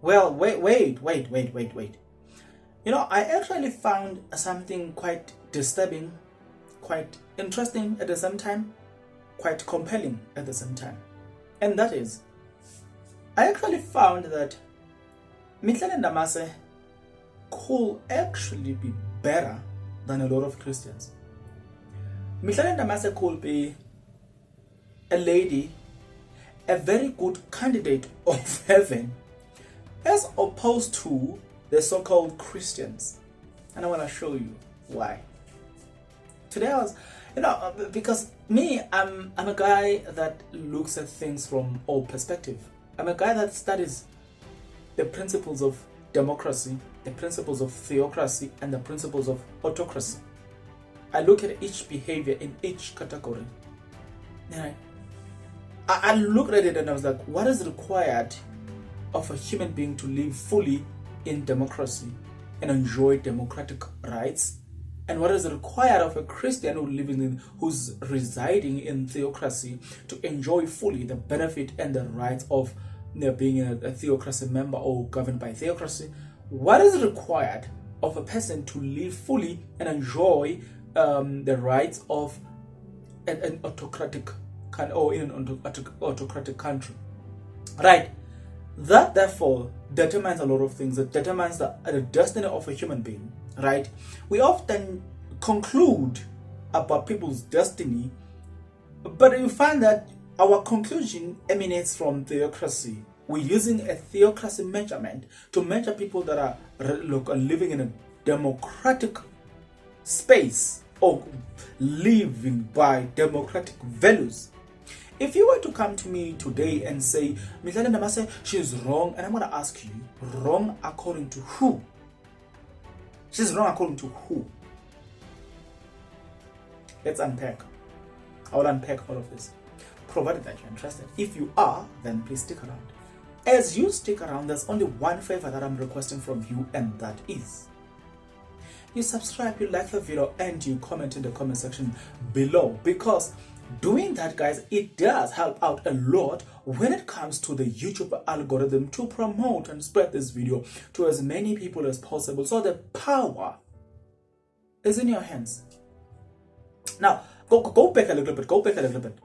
Well, wait. I actually found something quite disturbing, quite interesting at the same time, quite compelling at the same time. And that is, I actually found that Mihlali Ndamase could actually be better than a lot of Christians. Mihlali Ndamase could be a lady, a very good candidate of heaven, as opposed to the so-called Christians. And I want to show you why. Today I was, because me, I'm a guy that looks at things from all perspective. I'm a guy that studies the principles of democracy, the principles of theocracy, and the principles of autocracy. I look at each behavior in each category. And I looked at it and I was like, what is required of a human being to live fully in democracy and enjoy democratic rights? And what is required of a Christian who's residing in theocracy to enjoy fully the benefit and the rights of being a theocracy member or governed by theocracy? What is required of a person to live fully and enjoy the rights of an autocratic or in an autocratic country? Right. That therefore determines a lot of things. It determines the destiny of a human being. Right? We often conclude about people's destiny, but we find that our conclusion emanates from theocracy. We're using a theocracy measurement to measure people that are living in a democratic space or living by democratic values. If you were to come to me today and say, Mihlali Ndamase, she's wrong, and I'm going to ask you, wrong according to who? She's wrong according to who? Let's unpack. I will unpack all of this, provided that you're interested. If you are, then please stick around. As you stick around, there's only one favor that I'm requesting from you, and that is you subscribe, you like the video, and you comment in the comment section below, because doing that, guys, it does help out a lot when it comes to the YouTube algorithm to promote and spread this video to as many people as possible. So the power is in your hands. Now, go back a little bit.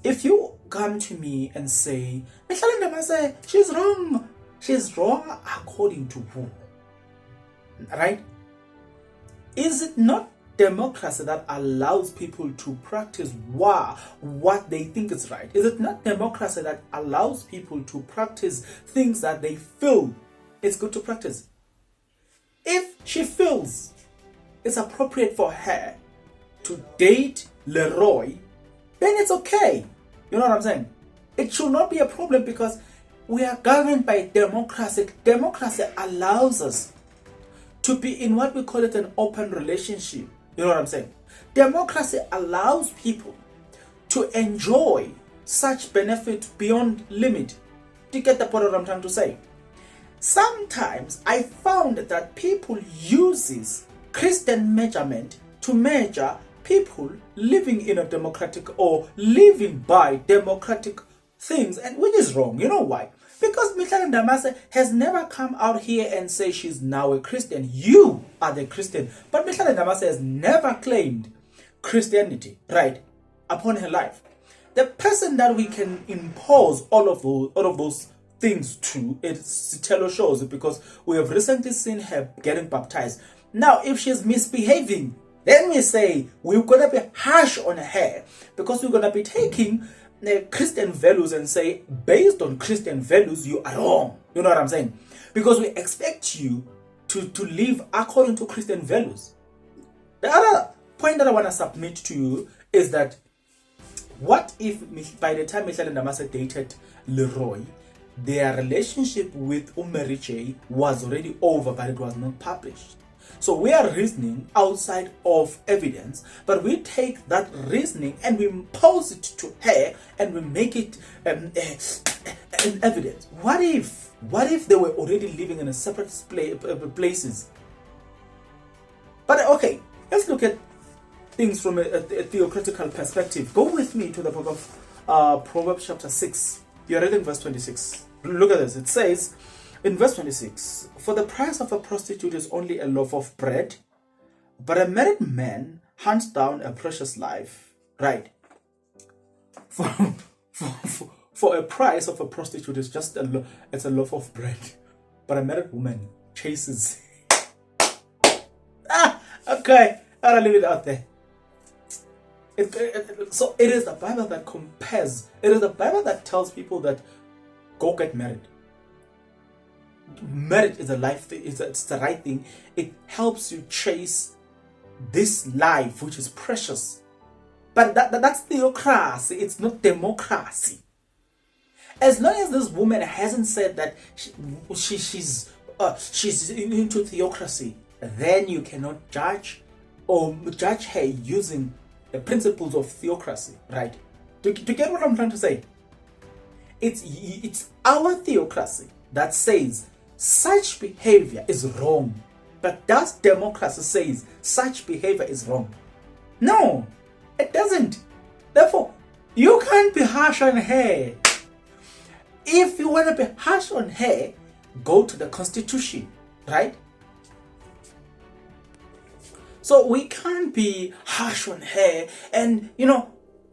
If you come to me and say, Mihlali Ndamase, she's wrong according to who? Right? Is it not democracy that allows people to practice what they think is right? Is it not democracy that allows people to practice things that they feel it's good to practice? If she feels it's appropriate for her to date Leroy, then it's okay. You know what I'm saying? It should not be a problem because we are governed by democracy. Democracy allows us to be in what we call it an open relationship. You know what I'm saying? Democracy allows people to enjoy such benefit beyond limit. Do you get the point of what I'm trying to say? Sometimes I found that people uses Christian measurement to measure people living in a democratic or living by democratic things, and which is wrong. You know why? Because Mihlali Ndamase has never come out here and say she's now a Christian. You are the Christian. But Mihlali Ndamase has never claimed Christianity, right, upon her life. The person that we can impose all of those things to is Sitelo shows, because we have recently seen her getting baptized. Now, if she's misbehaving, then we say we're going to be harsh on her, because we're going to be taking Christian values and say, based on Christian values, you are wrong. You know what I'm saying? Because we expect you to live according to Christian values. The other point that I want to submit to you is that what if by the time Mihlali Ndamase dated Leroy, their relationship with Mary J was already over, but it was not published? So we are reasoning outside of evidence, but we take that reasoning and we impose it to her and we make it an evidence. What if they were already living in a separate places? But okay, let's look at things from a theocratical perspective. Go with me to the book of Proverbs chapter 6. You're reading verse 26. Look at this. It says, In verse 26, for the price of a prostitute is only a loaf of bread, but a married man hunts down a precious life. Right. For a price of a prostitute is just it's a loaf of bread, but a married woman chases. Okay, I'll leave it out there. So it is the Bible that compares. It is the Bible that tells people that go get married. Marriage is a life thing. It's the right thing. It helps you chase this life, which is precious. But that's theocracy. It's not democracy. As long as this woman hasn't said that she's into theocracy, then you cannot judge her using the principles of theocracy, right? To get what I'm trying to say, it's our theocracy that says such behavior is wrong, but does democracy says such behavior is wrong? No, it doesn't. Therefore, you can't be harsh on her. If you want to be harsh on her, go to the Constitution, right? So we can't be harsh on her. And,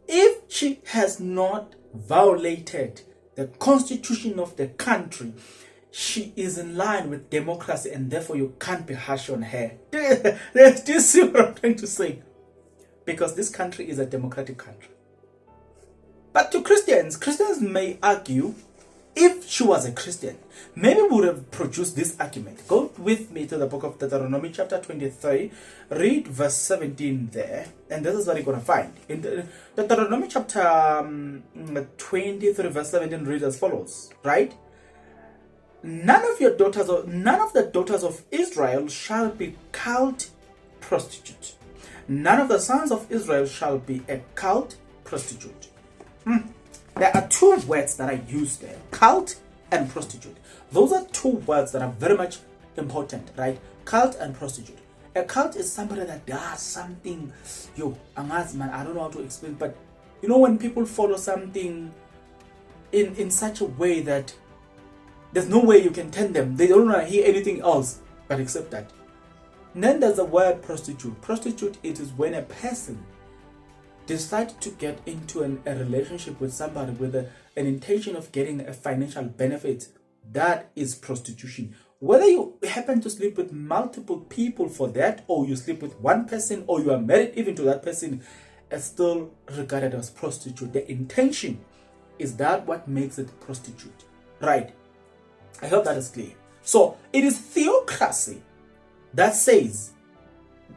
if she has not violated the Constitution of the country, she is in line with democracy, and therefore you can't be harsh on her. Do you see what I'm trying to say? Because this country is a democratic country. But to Christians may argue, if she was a Christian, maybe we would have produced this argument. Go with me to the book of Deuteronomy chapter 23, read verse 17 there, and this is what you're going to find. In Deuteronomy chapter 23 verse 17 reads as follows, right? None of the daughters of Israel shall be called prostitute. None of the sons of Israel shall be a cult prostitute. There are two words that I use there, cult and prostitute. Those are two words that are very much important, right? Cult and prostitute. A cult is somebody that does something, man, I don't know how to explain, but when people follow something in such a way that there's no way you can turn them, they don't want to hear anything else but except that. And then there's the word prostitute. Prostitute, it is when a person decides to get into a relationship with somebody with an intention of getting a financial benefit. That is prostitution. Whether you happen to sleep with multiple people for that, or you sleep with one person, or you are married even to that person, is still regarded as prostitute. The intention is that what makes it prostitute, right? I hope that is clear. So it is theocracy that says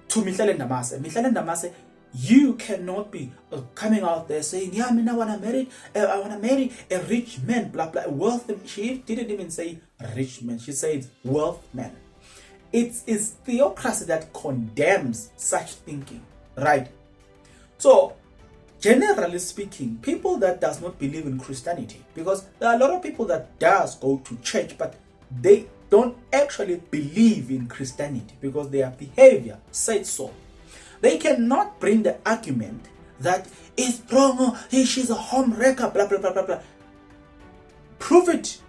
to Mihlali Ndamase, you cannot be coming out there saying, yeah, I want to marry a rich man, blah, blah, wealth. She didn't even say rich man. She said wealth man. It is theocracy that condemns such thinking, right? So, generally speaking, people that does not believe in Christianity, because there are a lot of people that does go to church, but they don't actually believe in Christianity because their behavior said so. They cannot bring the argument that it's wrong, she's a home wrecker, blah, blah, blah, blah, blah. Prove it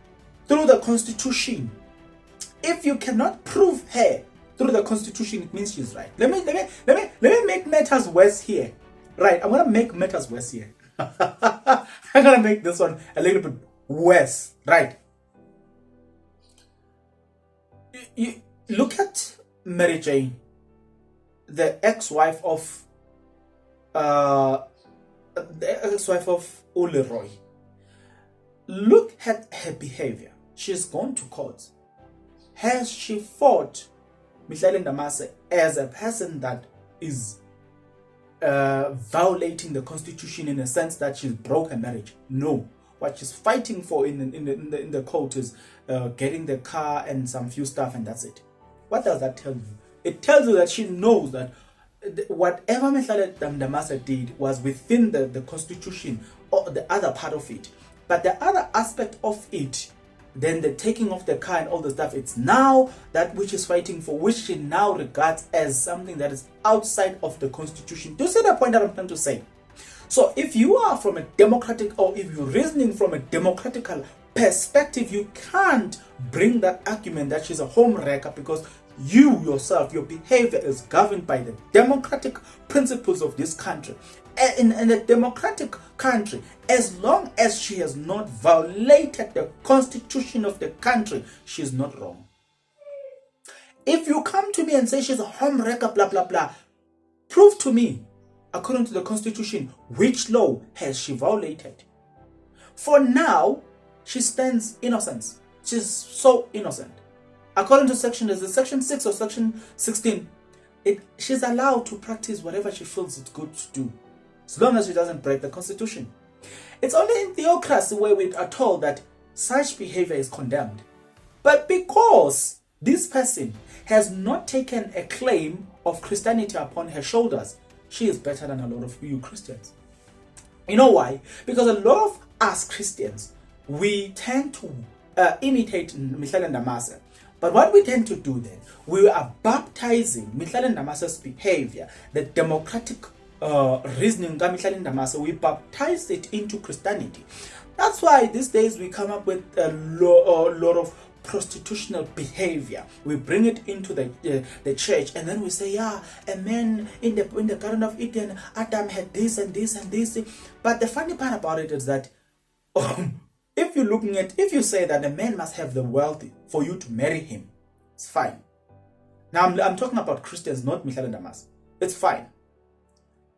through the Constitution. If you cannot prove her through the Constitution, it means she's right. Let me make matters worse here. Right, I'm gonna make matters worse here. I'm gonna make this one a little bit worse. Right. You look at Mary Jane, the ex-wife of Uleroy. Look at her behavior. She's gone to court. Has she fought Mihlali Ndamase as a person that is violating the Constitution in a sense that she's broke her marriage? No. What she's fighting for in the court is getting the car and some few stuff, and that's it. What does that tell you? It tells you that she knows that whatever Mihlali Ndamase did was within the Constitution or the other part of it. But the other aspect of it, then the taking of the car and all the stuff, it's now that which is fighting for, which she now regards as something that is outside of the Constitution. Do you see the point that I'm trying to say? So if you are from a democratic, or if you're reasoning from a democratical perspective, you can't bring that argument that she's a home wrecker, because you yourself, your behavior is governed by the democratic principles of this country. In a democratic country, as long as she has not violated the constitution of the country, she is not wrong. If you come to me and say she's a home wrecker, blah, blah, blah, prove to me, according to the constitution, which law has she violated? For now, she stands innocent. She's so innocent. According to section 6 or section 16, she's allowed to practice whatever she feels it's good to do, as long as she doesn't break the constitution. It's only in theocracy where we are told that such behavior is condemned. But because this person has not taken a claim of Christianity upon her shoulders, she is better than a lot of you Christians. You know why? Because a lot of us Christians, we tend to imitate Mihlali Ndamase. But what we tend to do then, we are baptizing Mihlali Ndamase's behavior, the democratic reasoning of Mihlali Ndamase, we baptize it into Christianity. That's why these days we come up with a lot of prostitutional behavior. We bring it into the church, and then we say, yeah, a man in the Garden of Eden, Adam had this and this and this. But the funny part about it is that if you say that a man must have the wealth for you to marry him, it's fine. Now I'm talking about Christians, not Mihlali Ndamase. It's fine.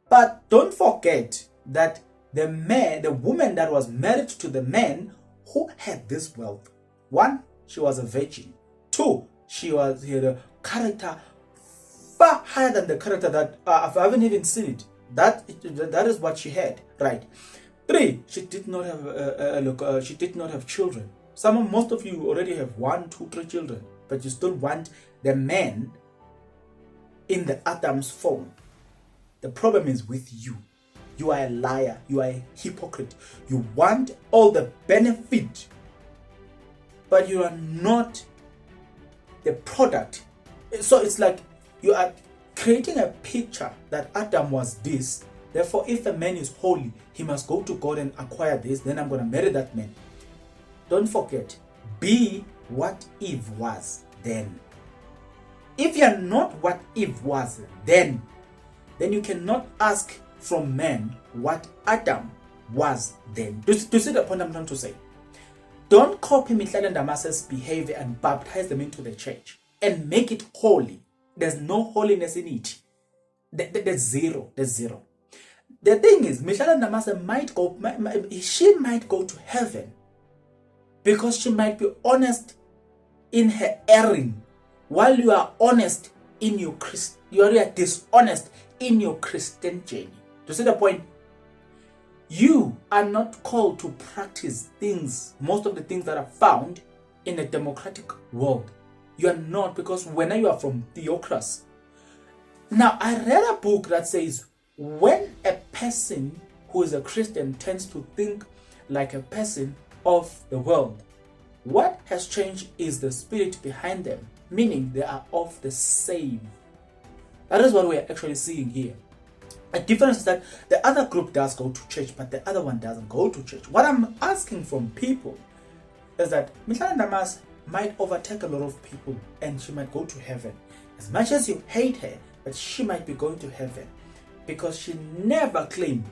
But don't forget that the woman that was married to the man who had this wealth, one, she was a virgin. Two, she had a character far higher than the character that I haven't even seen it. That is what she had, right? Three, she did not have children. Most of you already have 1, 2, 3 children, but you still want the man in the Adam's form. The problem is with you. You are a liar. You are a hypocrite. You want all the benefit, but you are not the product. So it's like you are creating a picture that Adam was this. Therefore, if a man is holy, he must go to God and acquire this. Then I'm going to marry that man. Don't forget, be what Eve was then. If you're not what Eve was then you cannot ask from man what Adam was then. To see the point I'm trying to say. Don't copy Mihlali Ndamase's behavior and baptize them into the church and make it holy. There's no holiness in it. There's zero. There's zero. The thing is, Mihlali Ndamase she might go to heaven because she might be honest in her erring, while you are honest in your you are dishonest in your Christian journey. To see the point? You are not called to practice most of the things that are found in a democratic world. You are not, because when you are from theocracy. Now, I read a book that says when a person who is a Christian tends to think like a person of the world, what has changed is the spirit behind them, meaning they are of the same. That is what we are actually seeing here. The difference is that the other group does go to church, but the other one doesn't go to church. What I'm asking from people is that Mihlali Ndamase might overtake a lot of people and she might go to heaven. As much as you hate her, but she might be going to heaven because she never claimed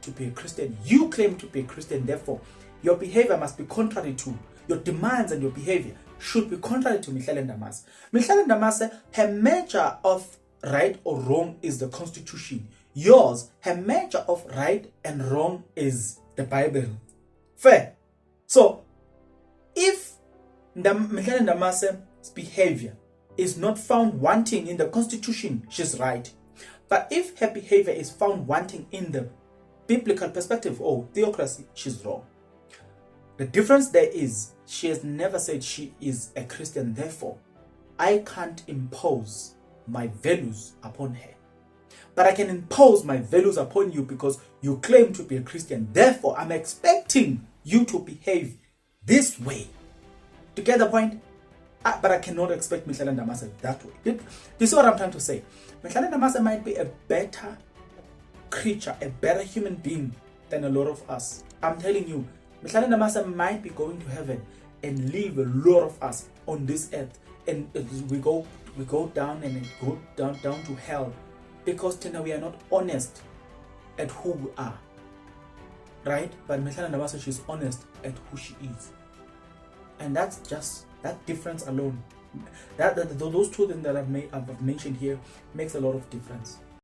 to be a Christian. You claim to be a Christian, therefore your behavior must be contrary to, your demands and your behavior should be contrary to Mihlali Ndamase. Mihlali Ndamase, her measure of right or wrong is the constitution. Yours, her measure of right and wrong is the Bible. Fair. So, if Mihlali Ndamase's behavior is not found wanting in the constitution, she's right. But if her behavior is found wanting in the biblical perspective or theocracy, she's wrong. The difference there is, she has never said she is a Christian, therefore I can't impose my values upon her. But I can impose my values upon you because you claim to be a Christian. Therefore, I'm expecting you to behave this way. To get the point? But I cannot expect Mihlali Ndamase that way. Do you see what I'm trying to say? Mihlali Ndamase might be a better creature, a better human being than a lot of us. I'm telling you, Mihlali Ndamase might be going to heaven and leave a lot of us on this earth, and we go down and go down to hell because we are not honest at who we are, right? But Mihlali Ndamase, she's honest at who she is, and that's just that difference alone. Those two things that I've mentioned here makes a lot of difference.